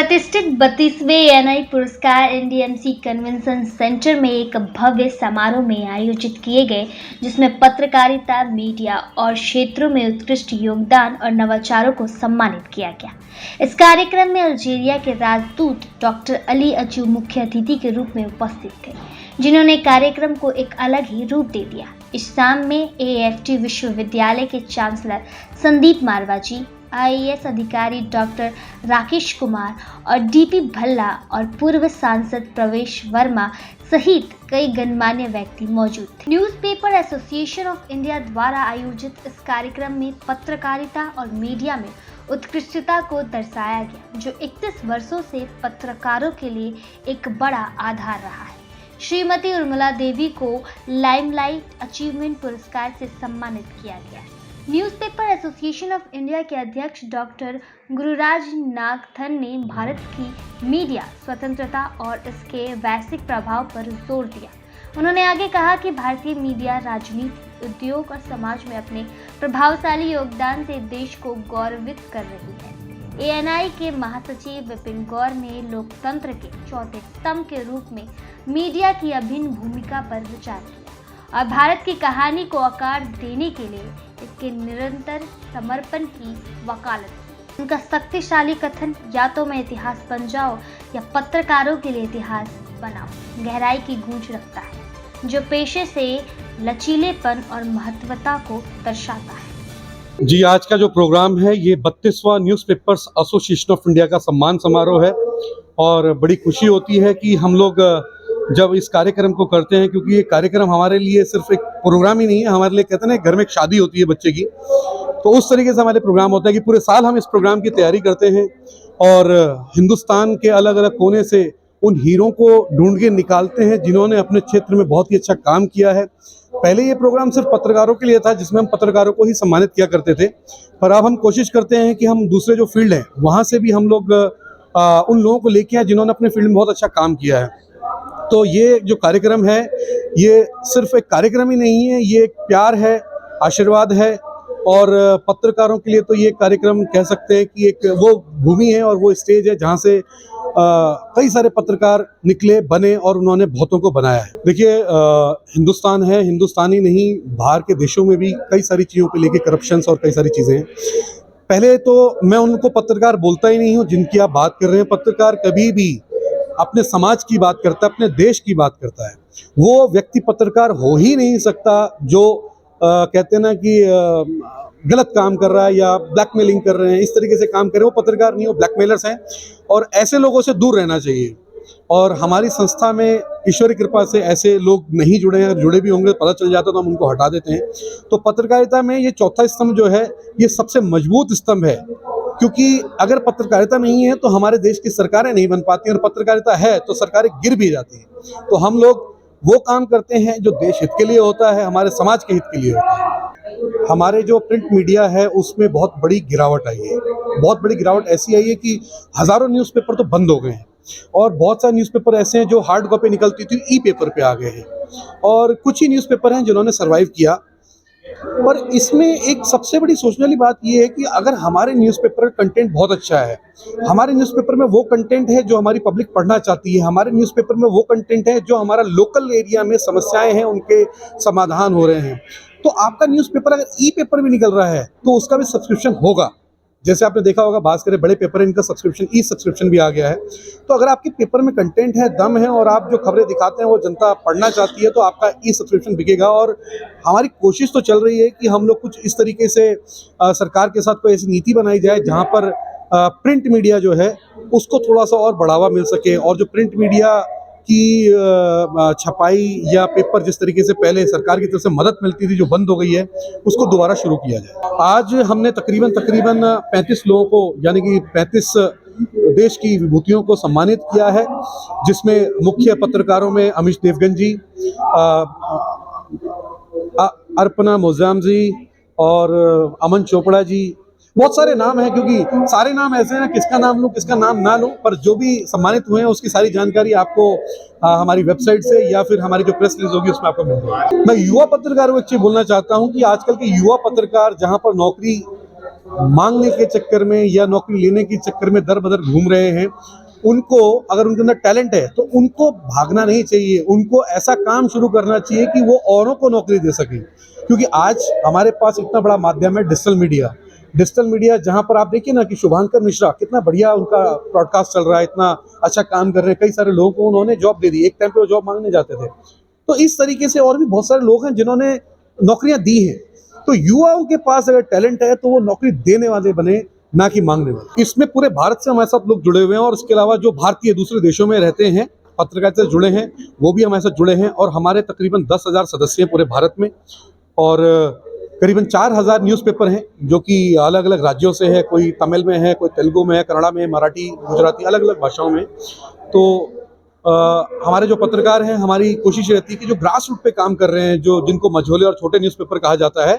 प्रतिष्ठित 32वें एएनआई पुरस्कार NDMC convention centre में एक भव्य समारोह में आयोजित किए गए, जिसमें पत्रकारिता, मीडिया और क्षेत्रों में उत्कृष्ट योगदान और नवाचारों को सम्मानित किया गया। इस कार्यक्रम में अल्जीरिया के राजदूत डॉक्टर अली अजू मुख्य अतिथि के रूप में उपस्थित थे, जिन्होंने कार्यक्रम को एक अलग ही रूप दे दिया। इस शाम में एएफटी विश्वविद्यालय के चांसलर संदीप मारवाजी, आईएएस अधिकारी डॉक्टर राकेश कुमार और डीपी भल्ला और पूर्व सांसद प्रवेश वर्मा सहित कई गणमान्य व्यक्ति मौजूद थे। न्यूज़पेपर एसोसिएशन ऑफ इंडिया द्वारा आयोजित इस कार्यक्रम में पत्रकारिता और मीडिया में उत्कृष्टता को दर्शाया गया, जो 31 वर्षों से पत्रकारों के लिए एक बड़ा आधार रहा है। श्रीमती उर्मिला देवी को लाइमलाइट अचीवमेंट पुरस्कार से सम्मानित किया गया। न्यूज़पेपर एसोसिएशन ऑफ इंडिया के अध्यक्ष डॉक्टर गुरुराज नागथन ने भारत की मीडिया स्वतंत्रता और इसके वैश्विक प्रभाव पर जोर दिया। उन्होंने आगे कहा कि भारतीय मीडिया राजनीति, उद्योग और समाज में अपने प्रभावशाली योगदान से देश को गौरवित कर रही है। एएनआई के महासचिव विपिन गौर ने लोकतंत्र के चौथे स्तंभ के रूप में मीडिया की अभिन्न भूमिका पर विचार किया और भारत की कहानी को आकार देने के लिए इसके निरंतर समर्पण की वकालत की। उनका शक्तिशाली कथन, या तो मैं इतिहास बन जाऊं या पत्रकारों के लिए इतिहास बनाऊं, गहराई की गूंज रखता है, जो पेशे से लचीलेपन और महत्वता को दर्शाता है। जी, आज का जो प्रोग्राम है ये 32वां न्यूज़पेपर्स एसोसिएशन ऑफ इंडिया का सम्मान समारोह है और बड़ी खुशी होती है कि हम लोग जब इस कार्यक्रम को करते हैं, क्योंकि ये कार्यक्रम हमारे लिए सिर्फ एक प्रोग्राम ही नहीं है, हमारे लिए कहते हैं ना घर में एक शादी होती है बच्चे की, तो उस तरीके से हमारे प्रोग्राम होता है कि पूरे साल हम इस प्रोग्राम की तैयारी करते हैं और हिंदुस्तान के अलग अलग कोने से उन हीरों को ढूंढ के निकालते हैं जिन्होंने अपने क्षेत्र में बहुत ही अच्छा काम किया है। पहले ये प्रोग्राम सिर्फ पत्रकारों के लिए था, जिसमें हम पत्रकारों को ही सम्मानित किया करते थे, पर अब हम कोशिश करते हैं कि हम दूसरे जो फील्ड हैं वहाँ से भी हम लोग उन लोगों को लेके आए जिन्होंने अपने फील्ड में बहुत अच्छा काम किया है। तो ये जो कार्यक्रम है ये सिर्फ एक कार्यक्रम ही नहीं है, ये एक प्यार है, आशीर्वाद है और पत्रकारों के लिए तो ये कार्यक्रम कह सकते हैं कि एक वो भूमि है और वो स्टेज है जहाँ से कई सारे पत्रकार निकले, बने और उन्होंने बहुतों को बनाया है। देखिए, हिंदुस्तान है, हिंदुस्तानी नहीं, बाहर के देशों में भी कई सारी चीज़ों को लेके करप्शंस और कई सारी चीज़ें हैं। पहले तो मैं उनको पत्रकार बोलता ही नहीं हूँ जिनकी आप बात कर रहे हैं। पत्रकार कभी भी अपने समाज की बात करता है, अपने देश की बात करता है। वो व्यक्ति पत्रकार हो ही नहीं सकता जो कहते हैं ना कि गलत काम कर रहा है या ब्लैकमेलिंग कर रहे हैं, इस तरीके से काम कर रहे हैं, वो पत्रकार नहीं, वो ब्लैकमेलर्स हैं और ऐसे लोगों से दूर रहना चाहिए। और हमारी संस्था में ईश्वर की कृपा से ऐसे लोग नहीं जुड़े हैं, जुड़े भी होंगे पता चल जाता तो हम उनको हटा देते हैं। तो पत्रकारिता में ये चौथा स्तंभ जो है ये सबसे मजबूत स्तंभ है, क्योंकि अगर पत्रकारिता नहीं है तो हमारे देश की सरकारें नहीं बन पाती और पत्रकारिता है तो सरकारें गिर भी जाती हैं। तो हम लोग वो काम करते हैं जो देश हित के लिए होता है, हमारे समाज के हित के लिए होता है। हमारे जो प्रिंट मीडिया है उसमें बहुत बड़ी गिरावट आई है। बहुत बड़ी गिरावट ऐसी आई है कि हज़ारों न्यूज़पेपर तो बंद हो गए हैं और बहुत सारे न्यूज़पेपर ऐसे हैं जो हार्ड कॉपी निकलती थी ई पेपर पे आ गए हैं और कुछ ही न्यूज़पेपर हैं जिन्होंने सर्वाइव किया। पर इसमें एक सबसे बड़ी सोचने वाली बात यह है कि अगर हमारे न्यूज़पेपर का कंटेंट बहुत अच्छा है, हमारे न्यूज़पेपर में वो कंटेंट है जो हमारी पब्लिक पढ़ना चाहती है, हमारे न्यूज़पेपर में वो कंटेंट है जो हमारा लोकल एरिया में समस्याएं हैं उनके समाधान हो रहे हैं, तो आपका न्यूज़पेपर अगर ई पेपर भी निकल रहा है तो उसका भी सब्सक्रिप्शन होगा। जैसे आपने देखा होगा भास्कर बड़े पेपर है, इनका सब्सक्रिप्शन ई सब्सक्रिप्शन भी आ गया है। तो अगर आपके पेपर में कंटेंट है, दम है और आप जो खबरें दिखाते हैं वो जनता पढ़ना चाहती है तो आपका ई सब्सक्रिप्शन बिकेगा। और हमारी कोशिश तो चल रही है कि हम लोग कुछ इस तरीके से सरकार के साथ कोई ऐसी नीति बनाई जाए जहाँ पर प्रिंट मीडिया जो है उसको थोड़ा सा और बढ़ावा मिल सके और जो प्रिंट मीडिया की छपाई या पेपर जिस तरीके से पहले सरकार की तरफ से मदद मिलती थी जो बंद हो गई है उसको दोबारा शुरू किया जाए। आज हमने तकरीबन 35 लोगों को यानी कि 35 देश की विभूतियों को सम्मानित किया है, जिसमें मुख्य पत्रकारों में अमिश देवगन जी, अर्पणा मोजाम जी और अमन चोपड़ा जी, बहुत सारे नाम हैं क्योंकि सारे नाम ऐसे हैं किसका नाम लूं किसका नाम ना लूं, पर जो भी सम्मानित हुए हैं उसकी सारी जानकारी आपको हमारी वेबसाइट से या फिर हमारी जो प्रेस रिलीज होगी उसमें आपको मिल जाएगी। मैं युवा पत्रकारों को एक चीज बोलना चाहता हूं कि आजकल के युवा पत्रकार जहां पर नौकरी मांगने के चक्कर में या नौकरी लेने के चक्कर में दर बदर घूम रहे हैं, उनको अगर उनके अंदर टैलेंट है तो उनको भागना नहीं चाहिए, उनको ऐसा काम शुरू करना चाहिए कि वो औरों को नौकरी दे सकें। क्योंकि आज हमारे पास इतना बड़ा माध्यम है डिजिटल मीडिया जहाँ पर आप देखिए ना कि शुभांकर मिश्रा कितना बढ़िया उनका ब्रॉडकास्ट चल रहा है, इतना अच्छा काम कर रहे हैं, कई सारे लोगों को उन्होंने जॉब दे दी, एक टाइम पे वो जॉब मांगने जाते थे। तो इस तरीके से और भी बहुत सारे लोग हैं जिन्होंने नौकरियां दी हैं। तो युवाओं के पास अगर टैलेंट है तो वो नौकरी देने वाले बने, ना कि मांगने वाले। इसमें पूरे भारत से हमारे साथ लोग जुड़े हुए हैं और इसके अलावा जो भारतीय दूसरे देशों में रहते हैं पत्रकारिता से जुड़े हैं वो भी हमारे साथ जुड़े हैं और हमारे तकरीबन 10,000 सदस्य हैं पूरे भारत में और करीबन 4,000 न्यूज़पेपर हैं जो कि अलग अलग राज्यों से है, कोई तमिल में है, कोई तेलुगु में है, कन्नड़ा में, मराठी, गुजराती, अलग अलग भाषाओं में। तो हमारे जो पत्रकार हैं, हमारी कोशिश रहती है कि जो ग्रास रूट पे काम कर रहे हैं, जो जिनको मझोले और छोटे न्यूज़पेपर कहा जाता है,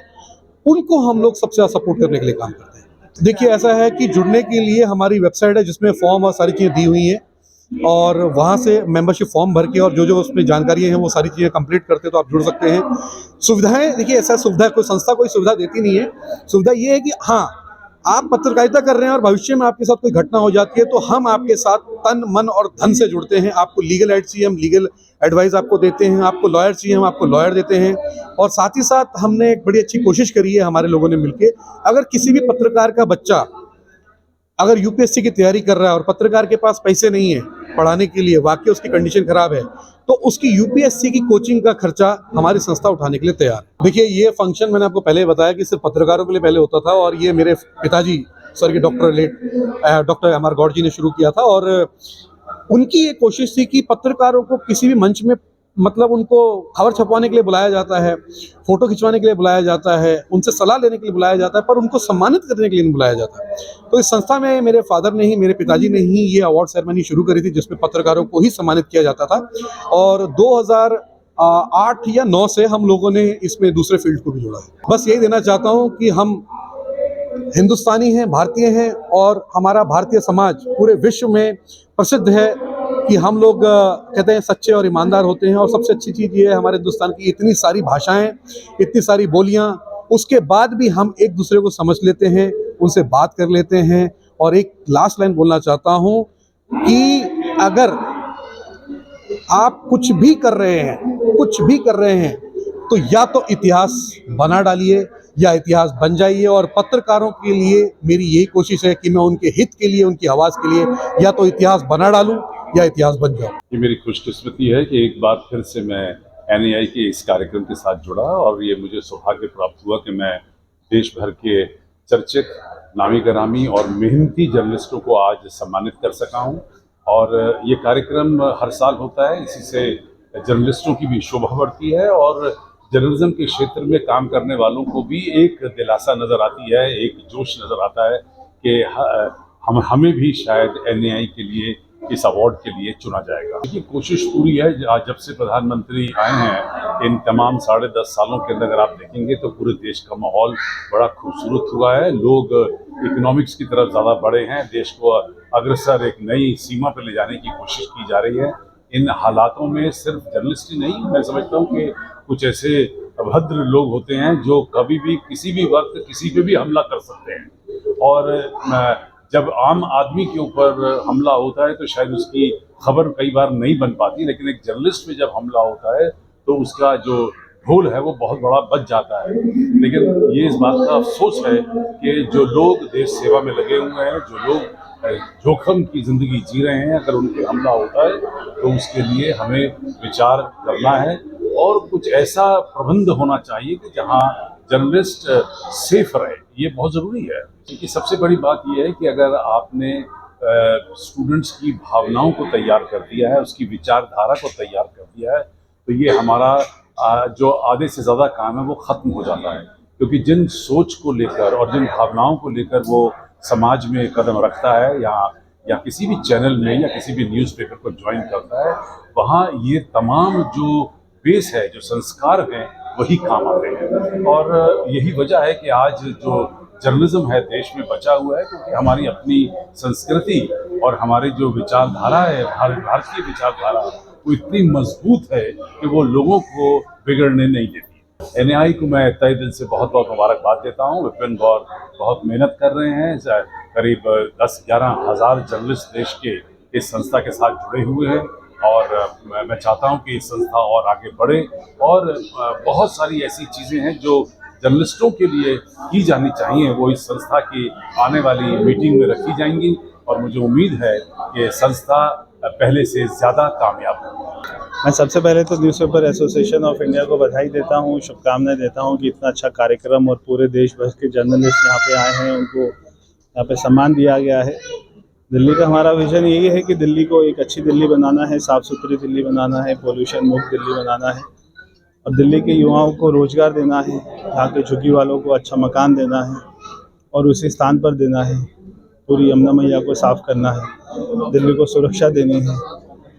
उनको हम लोग सबसे ज़्यादा सपोर्ट करने के लिए काम करते हैं। देखिए ऐसा है कि जुड़ने के लिए हमारी वेबसाइट है जिसमें फॉर्म और सारी चीज़ें दी हुई हैं और वहाँ से मेंबरशिप फॉर्म भर के और जो उसमें जानकारियाँ हैं वो सारी चीज़ें कंप्लीट करते हैं तो आप जुड़ सकते हैं। सुविधाएं देखिए ऐसा सुविधा कोई संस्था कोई सुविधा देती नहीं है। सुविधा ये है कि हाँ, आप पत्रकारिता कर रहे हैं और भविष्य में आपके साथ कोई घटना हो जाती है तो हम आपके साथ तन मन और धन से जुड़ते हैं। आपको लीगल एड चाहिए, हम लीगल एडवाइस आपको देते हैं, आपको लॉयर चाहिए, हम आपको लॉयर देते हैं। और साथ ही साथ हमने एक बड़ी अच्छी कोशिश करी है हमारे लोगों ने मिलके, अगर किसी भी पत्रकार का बच्चा अगर यूपीएससी की तैयारी कर रहा है और पत्रकार के पास पैसे नहीं है पढ़ाने के लिए, वाकई उसकी कंडीशन खराब है, तो उसकी यूपीएससी की कोचिंग का खर्चा हमारी संस्था उठाने के लिए तैयार है। देखिए ये फंक्शन मैंने आपको पहले बताया कि सिर्फ पत्रकारों के लिए पहले होता था और ये मेरे पिताजी स्वर्गीय डॉक्टर एम आर गौड़ जी ने शुरू किया था और उनकी ये कोशिश थी कि पत्रकारों को किसी भी मंच में मतलब उनको खबर छपवाने के लिए बुलाया जाता है, फोटो खिंचवाने के लिए बुलाया जाता है, उनसे सलाह लेने के लिए बुलाया जाता है, पर उनको सम्मानित करने के लिए नहीं बुलाया जाता। तो इस संस्था में मेरे फादर ने ही, मेरे पिताजी ने ही ये अवार्ड सेरेमनी शुरू करी थी जिसमें पत्रकारों को ही सम्मानित किया जाता था और 2008 या 9 से हम लोगों ने इसमें दूसरे फील्ड को भी जोड़ा है। बस यही देना चाहता हूँ कि हम हिंदुस्तानी हैं, भारतीय हैं और हमारा भारतीय समाज पूरे विश्व में प्रसिद्ध है कि हम लोग कहते हैं सच्चे और ईमानदार होते हैं। और सबसे अच्छी चीज़ ये है हमारे हिंदुस्तान की इतनी सारी भाषाएं, इतनी सारी बोलियां, उसके बाद भी हम एक दूसरे को समझ लेते हैं, उनसे बात कर लेते हैं। और एक लास्ट लाइन बोलना चाहता हूं कि अगर आप कुछ भी कर रहे हैं तो या तो इतिहास बना डालिए या इतिहास बन जाइए। और पत्रकारों के लिए मेरी यही कोशिश है कि मैं उनके हित के लिए, उनकी आवाज़ के लिए या तो इतिहास बना डालूं या इतिहास बन जाऊं। ये मेरी खुशकिस्मती है कि एक बार फिर से मैं एनएआई के इस कार्यक्रम के साथ जुड़ा और ये मुझे सौभाग्य प्राप्त हुआ कि मैं देश भर के चर्चित, नामी गिरामी और मेहनती जर्नलिस्टों को आज सम्मानित कर सका हूँ। और ये कार्यक्रम हर साल होता है, इसी से जर्नलिस्टों की भी शोभा बढ़ती है और जर्नलिज्म के क्षेत्र में काम करने वालों को भी एक दिलासा नज़र आती है, एक जोश नज़र आता है कि हमें भी शायद एनएआई के लिए इस अवार्ड के लिए चुना जाएगा। देखिए कोशिश पूरी है, जब से प्रधानमंत्री आए हैं इन तमाम 10.5 सालों के अंदर अगर आप देखेंगे तो पूरे देश का माहौल बड़ा खूबसूरत हुआ है। लोग इकोनॉमिक्स की तरफ ज़्यादा बढ़े हैं, देश को अग्रसर एक नई सीमा पर ले जाने की कोशिश की जा रही है। इन हालातों में सिर्फ जर्नलिस्ट ही नहीं, मैं समझता हूँ कि कुछ ऐसे अभद्र लोग होते हैं जो कभी भी किसी भी वक्त किसी पे भी हमला कर सकते हैं। और जब आम आदमी के ऊपर हमला होता है तो शायद उसकी खबर कई बार नहीं बन पाती, लेकिन एक जर्नलिस्ट में जब हमला होता है तो उसका जो ढोल है वो बहुत बड़ा बच जाता है। लेकिन ये इस बात का अफसोस है कि जो लोग देश सेवा में लगे हुए हैं, जो लोग जोखिम की ज़िंदगी जी रहे हैं, अगर उन पर हमला होता है तो उसके लिए हमें विचार करना है और कुछ ऐसा प्रबंध होना चाहिए कि जहाँ जर्नलिस्ट सेफ रहे। ये बहुत ज़रूरी है क्योंकि सबसे बड़ी बात यह है कि अगर आपने स्टूडेंट्स की भावनाओं को तैयार कर दिया है, उसकी विचारधारा को तैयार कर दिया है, तो ये हमारा जो आधे से ज़्यादा काम है वो ख़त्म हो जाता है। क्योंकि जिन सोच को लेकर और जिन भावनाओं को लेकर वो समाज में कदम रखता है या किसी भी चैनल में या किसी भी न्यूज़पेपर को ज्वाइन करता है, वहाँ ये तमाम जो बेस है, जो संस्कार हैं, वही काम आते हैं। और यही वजह है कि आज जो जर्नलिज्म है देश में बचा हुआ है, क्योंकि हमारी अपनी संस्कृति और हमारी जो विचारधारा है, भारतीय विचारधारा, वो इतनी मजबूत है कि वो लोगों को बिगड़ने नहीं देती। एनआई को मैं तहे दिल से बहुत बहुत मुबारकबाद देता हूँ। विपिन गौर बहुत मेहनत कर रहे हैं। करीब 10-11 हज़ार जर्नलिस्ट देश के इस संस्था के साथ जुड़े हुए हैं और मैं चाहता हूँ कि इस संस्था और आगे बढ़े और बहुत सारी ऐसी चीज़ें हैं जो जर्नलिस्टों के लिए की जानी चाहिए, वो इस संस्था की आने वाली मीटिंग में रखी जाएंगी और मुझे उम्मीद है कि संस्था पहले से ज़्यादा कामयाब होगी। मैं सबसे पहले तो न्यूज़पेपर एसोसिएशन ऑफ इंडिया को बधाई देता हूँ, शुभकामनाएं देता हूँ कि इतना अच्छा कार्यक्रम और पूरे देश भर के जर्नलिस्ट यहाँ पे आए हैं, उनको यहाँ पे सम्मान दिया गया है। दिल्ली का हमारा विजन यही है कि दिल्ली को एक अच्छी दिल्ली बनाना है, साफ़ सुथरी दिल्ली बनाना है, पोल्यूशन मुक्त दिल्ली बनाना है और दिल्ली के युवाओं को रोज़गार देना है, यहाँ के झुग्गी वालों को अच्छा मकान देना है और उसी स्थान पर देना है। पूरी यमुना मैया को साफ़ करना है, दिल्ली को सुरक्षा देनी है,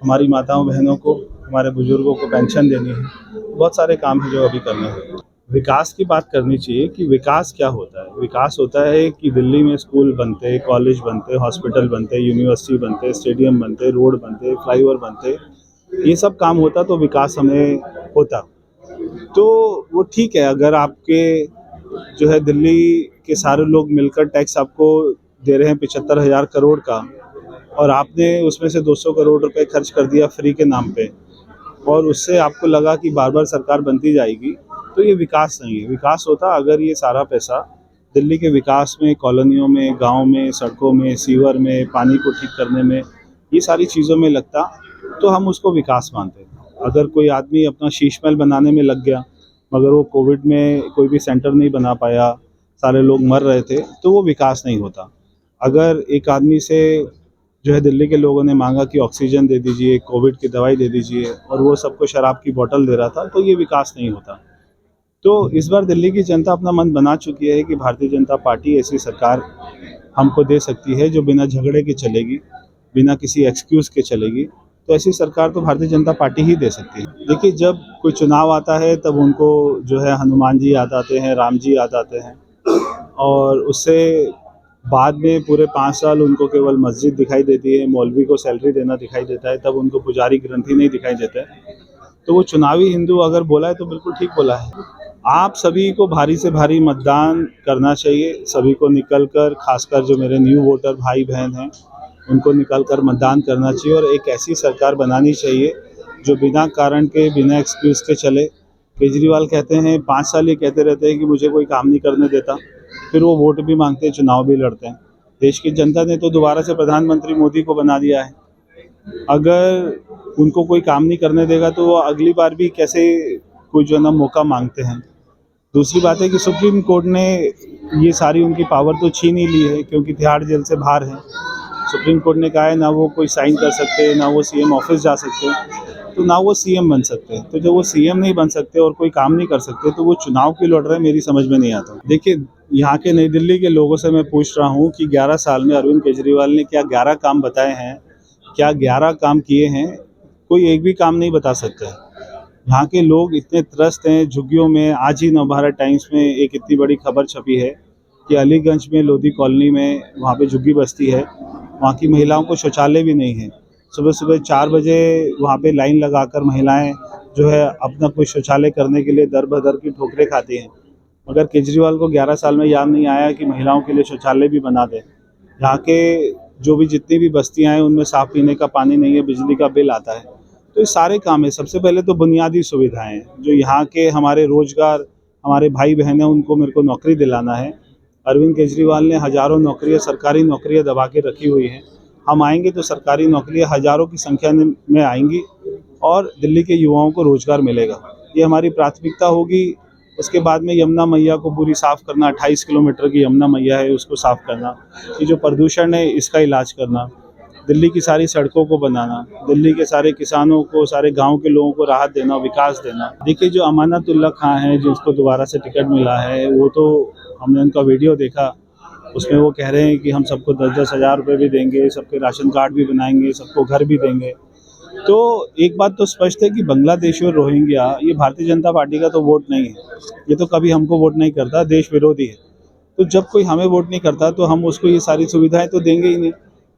हमारी माताओं बहनों को, हमारे बुजुर्गों को पेंशन देनी है। बहुत सारे काम हैं जो अभी करने हैं। विकास की बात करनी चाहिए कि विकास क्या होता है। विकास होता है कि दिल्ली में स्कूल बनते, कॉलेज बनते, हॉस्पिटल बनते, यूनिवर्सिटी बनते, स्टेडियम बनते, रोड बनते, फ्लाईओवर बनते, ये सब काम होता तो विकास हमें होता। तो वो ठीक है, अगर आपके जो है दिल्ली के सारे लोग मिलकर टैक्स आपको दे रहे हैं 75,000 करोड़ का और आपने उसमें से 200 करोड़ रुपए खर्च कर दिया फ्री के नाम पे और उससे आपको लगा कि बार बार सरकार बनती जाएगी, तो ये विकास नहीं है। विकास होता अगर ये सारा पैसा दिल्ली के विकास में, कॉलोनियों में, गांव में, सड़कों में, सीवर में, पानी को ठीक करने में, ये सारी चीज़ों में लगता तो हम उसको विकास मानते हैं। अगर कोई आदमी अपना शीश महल बनाने में लग गया मगर वो कोविड में कोई भी सेंटर नहीं बना पाया, सारे लोग मर रहे थे, तो वो विकास नहीं होता। अगर एक आदमी से जो है दिल्ली के लोगों ने मांगा कि ऑक्सीजन दे दीजिए, कोविड की दवाई दे दीजिए और वो सबको शराब की बोतल दे रहा था, तो ये विकास नहीं होता। तो इस बार दिल्ली की जनता अपना मन बना चुकी है कि भारतीय जनता पार्टी ऐसी सरकार हमको दे सकती है जो बिना झगड़े के चलेगी, बिना किसी एक्सक्यूज़ के चलेगी। तो ऐसी सरकार तो भारतीय जनता पार्टी ही दे सकती है। देखिए, जब कोई चुनाव आता है तब उनको जो है हनुमान जी याद आते हैं, राम जी याद आते हैं और उससे बाद में पूरे 5 साल उनको केवल मस्जिद दिखाई देती है, मौलवी को सैलरी देना दिखाई देता है, तब उनको पुजारी ग्रंथी नहीं दिखाई देता है। तो वो चुनावी हिंदू अगर बोला है तो बिल्कुल ठीक बोला है। आप सभी को भारी से भारी मतदान करना चाहिए, सभी को निकलकर, खासकर जो मेरे न्यू वोटर भाई बहन हैं उनको निकलकर मतदान करना चाहिए और एक ऐसी सरकार बनानी चाहिए जो बिना कारण के, बिना एक्सक्यूज़ के चले। केजरीवाल कहते हैं 5 साल ये कहते रहते हैं कि मुझे कोई काम नहीं करने देता, फिर वो वोट भी मांगते हैं, चुनाव भी लड़ते हैं। देश की जनता ने तो दोबारा से प्रधानमंत्री मोदी को बना दिया है। अगर उनको कोई काम नहीं करने देगा तो वो अगली बार भी कैसे कोई जो है ना मौका मांगते हैं। दूसरी बात है कि सुप्रीम कोर्ट ने ये सारी उनकी पावर तो छीन ही ली है क्योंकि तिहाड़ जेल से बाहर है। सुप्रीम कोर्ट ने कहा है ना वो कोई साइन कर सकते, ना वो सीएम ऑफिस जा सकते, तो ना वो सीएम बन सकते। तो जब वो सीएम नहीं बन सकते और कोई काम नहीं कर सकते तो वो चुनाव क्यों लड़ रहे हैं, मेरी समझ में नहीं आता। देखिए, यहाँ के नई दिल्ली के लोगों से मैं पूछ रहा हूँ कि 11 साल में अरविंद केजरीवाल ने क्या 11 काम बताए हैं, क्या 11 काम किए हैं? कोई एक भी काम नहीं बता सकता है। यहाँ के लोग इतने त्रस्त हैं झुग्गियों में। आज ही नवभारत टाइम्स में एक इतनी बड़ी खबर छपी है कि अलीगंज में लोधी कॉलोनी में वहाँ पे झुग्गी बस्ती है, वहाँ की महिलाओं को शौचालय भी नहीं है। सुबह सुबह 4 बजे वहाँ पे लाइन लगाकर महिलाएं जो है अपना कोई शौचालय करने के लिए दर बदर की ठोकरें खाती हैं। मगर केजरीवाल को 11 साल में याद नहीं आया कि महिलाओं के लिए शौचालय भी बना दें। यहाँ के जो भी जितनी भी बस्तियाँ हैं उनमें साफ़ पीने का पानी नहीं है, बिजली का बिल आता है। तो ये सारे काम है। सबसे पहले तो बुनियादी सुविधाएं हैं जो यहाँ के हमारे रोजगार, हमारे भाई बहन हैं उनको मेरे को नौकरी दिलाना है। अरविंद केजरीवाल ने हज़ारों नौकरियाँ, सरकारी नौकरियाँ दबा के रखी हुई हैं। हम आएंगे तो सरकारी नौकरियाँ हज़ारों की संख्या में आएंगी और दिल्ली के युवाओं को रोज़गार मिलेगा। ये हमारी प्राथमिकता होगी। उसके बाद में यमुना मैया को पूरी साफ़ करना, 28 किलोमीटर की यमुना मैया है उसको साफ़ करना, ये जो प्रदूषण है इसका इलाज करना, दिल्ली की सारी सड़कों को बनाना, दिल्ली के सारे किसानों को, सारे गांव के लोगों को राहत देना, विकास देना। देखिए, जो अमानतुल्लाह खां हैं जिसको दोबारा से टिकट मिला है, वो तो हमने उनका वीडियो देखा, उसमें वो कह रहे हैं कि हम सबको 10-10 हज़ार रुपये भी देंगे, सबके राशन कार्ड भी बनाएंगे, सबको घर भी देंगे। तो एक बात तो स्पष्ट है कि बांग्लादेश और रोहिंग्या ये भारतीय जनता पार्टी का तो वोट नहीं है, ये तो कभी हमको वोट नहीं करता, देश विरोधी है। तो जब कोई हमें वोट नहीं करता तो हम उसको ये सारी सुविधाएं तो देंगे ही नहीं।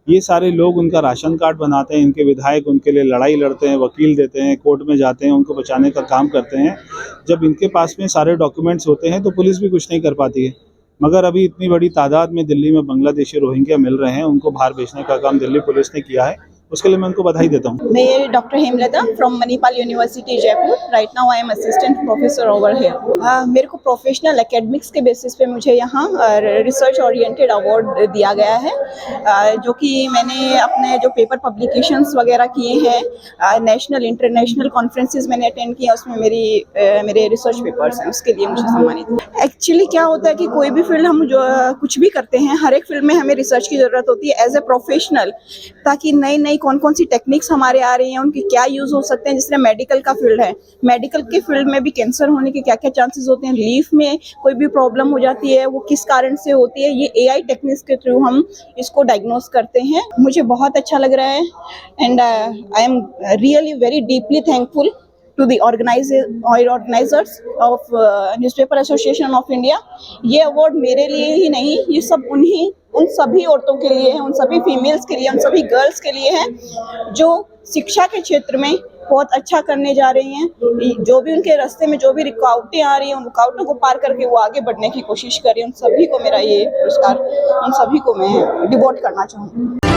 ये सारे लोग उनका राशन कार्ड बनाते हैं, इनके विधायक उनके लिए लड़ाई लड़ते हैं, वकील देते हैं, कोर्ट में जाते हैं, उनको बचाने का काम करते हैं। जब इनके पास में सारे डॉक्यूमेंट्स होते हैं तो पुलिस भी कुछ नहीं कर पाती है। मगर अभी इतनी बड़ी तादाद में दिल्ली में बांग्लादेशी रोहिंग्या मिल रहे हैं, उनको बाहर भेजने का काम दिल्ली पुलिस ने किया है, उसके लिए मैं उनको बधाई देता हूँ। मैं doctor Hemlata from Manipal university Jaipur. Right now I am assistant professor over here. मेरे को प्रोफेशनल एकेडमिक्स के बेसिस पे मुझे यहाँ रिसर्च ओरिएंटेड अवार्ड दिया गया है, जो कि मैंने अपने जो पेपर पब्लिकेशंस वगैरह किए हैं, नेशनल इंटरनेशनल कॉन्फ्रेंसेस मैंने अटेंड किया, उसमें मेरे रिसर्च पेपर्स हैं, उसके लिए मुझे सम्मानित। एक्चुअली क्या होता है कि कोई भी फील्ड हम जो कुछ भी करते हैं, हर एक फील्ड में हमें रिसर्च की ज़रूरत होती है एज ए प्रोफेशनल, ताकि नई नई कौन कौन सी टेक्निक्स हमारे आ रही हैं, उनके क्या यूज हो सकते हैं। जिस तरह मेडिकल का फील्ड है, मेडिकल के फील्ड में भी कैंसर होने के क्या क्या चांसेस होते हैं, लीफ में कोई भी प्रॉब्लम हो जाती है वो किस कारण से होती है, ये एआई टेक्निक्स के थ्रू हम इसको डायग्नोस करते हैं। मुझे बहुत अच्छा लग रहा है and I am really very deeply thankful to the organizers of newspaper association of India. ये अवार्ड मेरे लिए ही नहीं, ये सब उन सभी औरतों के लिए है, उन सभी फीमेल्स के लिए, उन सभी गर्ल्स के लिए है जो शिक्षा के क्षेत्र में बहुत अच्छा करने जा रही हैं। जो भी उनके रास्ते में जो भी रुकावटें आ रही हैं, उन रुकावटों को पार करके वो आगे बढ़ने की कोशिश कर रही हैं। उन सभी को मेरा ये पुरस्कार, उन सभी को मैं डिवोट करना चाहूँगी।